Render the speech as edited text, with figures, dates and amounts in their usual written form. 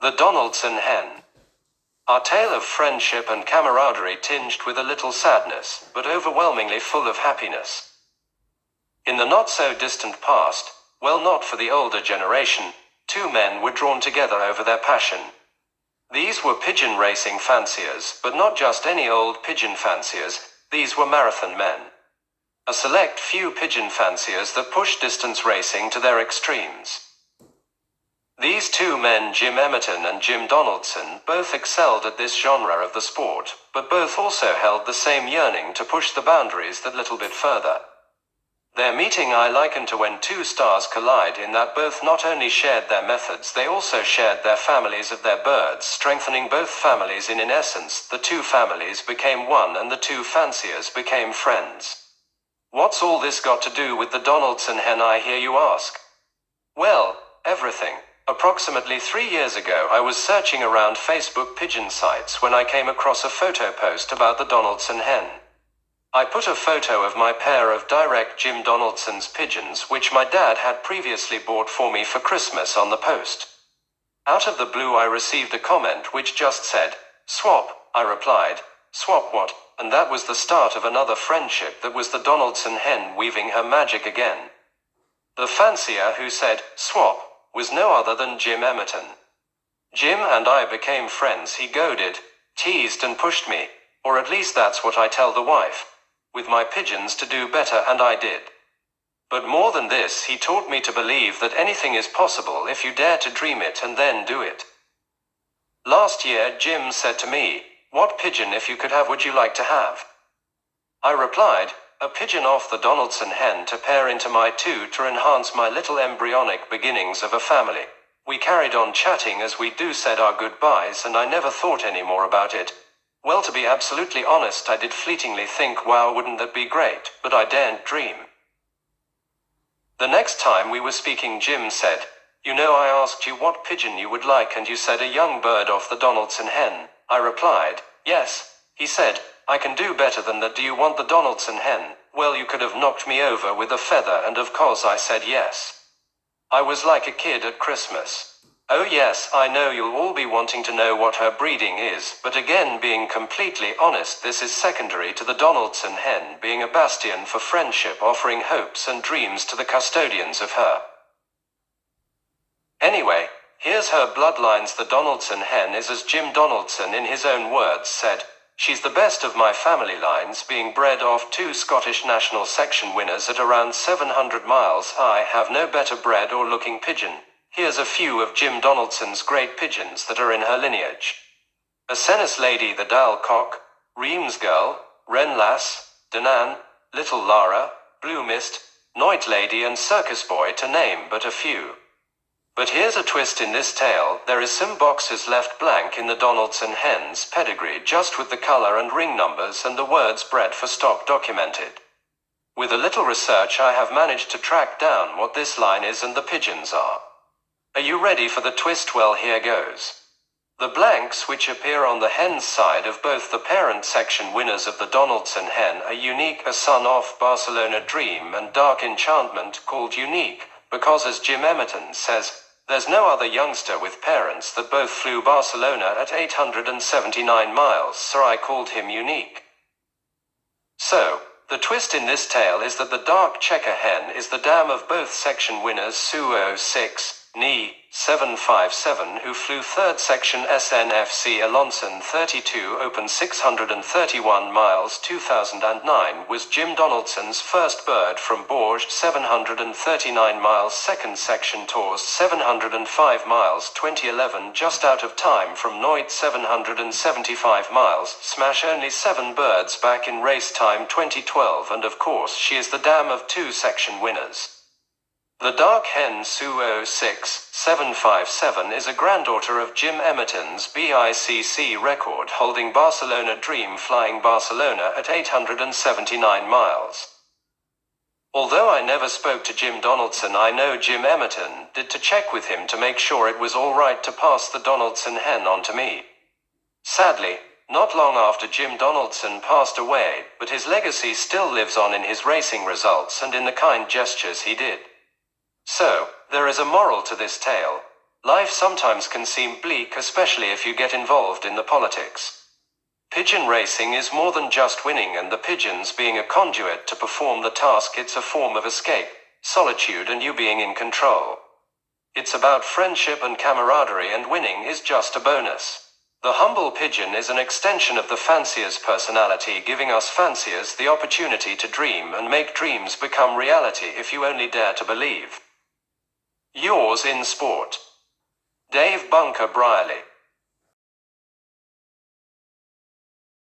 The Donaldson Hen. Our tale of friendship and camaraderie tinged with a little sadness, but overwhelmingly full of happiness. In the not-so-distant past, well, not for the older generation, two men were drawn together over their passion. These were pigeon racing fanciers, but not just any old pigeon fanciers, these were marathon men. A select few pigeon fanciers that pushed distance racing to their extremes. These two men, Jim Emerton and Jim Donaldson, both excelled at this genre of the sport, but both also held the same yearning to push the boundaries that little bit further. Their meeting I liken to when two stars collide, in that both not only shared their methods, they also shared their families of their birds, strengthening both families in essence. The two families became one and the two fanciers became friends. What's all this got to do with the Donaldson hen, I hear you ask? Well, everything. Approximately 3 years ago, I was searching around Facebook pigeon sites when I came across a photo post about the Donaldson hen. I put a photo of my pair of direct Jim Donaldson's pigeons, which my dad had previously bought for me for Christmas, on the post. Out of the blue I received a comment which just said, "Swap." I replied, "Swap what?" And that was the start of another friendship that was the Donaldson hen weaving her magic again. The fancier who said, "Swap," was no other than Jim Emerton. Jim and I became friends. He goaded, teased and pushed me, or at least that's what I tell the wife, with my pigeons to do better, and I did. But more than this, he taught me to believe that anything is possible if you dare to dream it and then do it. Last year, Jim said to me, "What pigeon, if you could have, would you like to have?" I replied, "A pigeon off the Donaldson hen to pair into my two to enhance my little embryonic beginnings of a family." We carried on chatting as we do, said our goodbyes, and I never thought any more about it. Well, to be absolutely honest, I did fleetingly think, wow, wouldn't that be great, but I daren't dream. The next time we were speaking, Jim said, "You know, I asked you what pigeon you would like, and you said a young bird off the Donaldson hen." I replied, "Yes." He said, "I can do better than that. Do you want the Donaldson hen?" Well, you could have knocked me over with a feather, and of course I said yes. I was like a kid at Christmas. Oh yes, I know you'll all be wanting to know what her breeding is, but again, being completely honest, this is secondary to the Donaldson hen being a bastion for friendship, offering hopes and dreams to the custodians of her. Anyway, here's her bloodlines. The Donaldson hen is, as Jim Donaldson in his own words said, "She's the best of my family lines, being bred off two Scottish national section winners at around 700 miles. I have no better bred or looking pigeon." Here's a few of Jim Donaldson's great pigeons that are in her lineage. Asenis Lady, the Dal Cock, Reams Girl, Wren Lass, Danan, Little Lara, Blue Mist, Noit Lady and Circus Boy, to name but a few. But here's a twist in this tale. There is some boxes left blank in the Donaldson hen's pedigree, just with the color and ring numbers and the words "bred for stock" documented. With a little research, I have managed to track down what this line is and the pigeons are. Are you ready for the twist? Well, here goes. The blanks which appear on the hen's side of both the parent section winners of the Donaldson hen are Unique, a son of Barcelona Dream, and Dark Enchantment, called Unique because, as Jim Emerton says, there's no other youngster with parents that both flew Barcelona at 879 miles, so I called him Unique. So, the twist in this tale is that the dark checker hen is the dam of both section winners Sue 06, Ni 757, who flew third section SNFC Alonson 32 Open 631 miles 2009, was Jim Donaldson's first bird from Bourges 739 miles, second section Tours 705 miles 2011, just out of time from Noit 775 miles, smash only 7 birds back in race time 2012, and of course she is the dam of 2 section winners. The dark hen Sue 06, 757 is a granddaughter of Jim Emerton's BICC record holding Barcelona Dream, flying Barcelona at 879 miles. Although I never spoke to Jim Donaldson, I know Jim Emerton did, to check with him to make sure it was all right to pass the Donaldson hen on to me. Sadly, not long after Jim Donaldson passed away, but his legacy still lives on in his racing results and in the kind gestures he did. So, there is a moral to this tale. Life sometimes can seem bleak, especially if you get involved in the politics. Pigeon racing is more than just winning, and the pigeons being a conduit to perform the task. It's a form of escape, solitude, and you being in control. It's about friendship and camaraderie, and winning is just a bonus. The humble pigeon is an extension of the fancier's personality, giving us fanciers the opportunity to dream and make dreams become reality if you only dare to believe. Yours in sport, Dave Bunker Briley.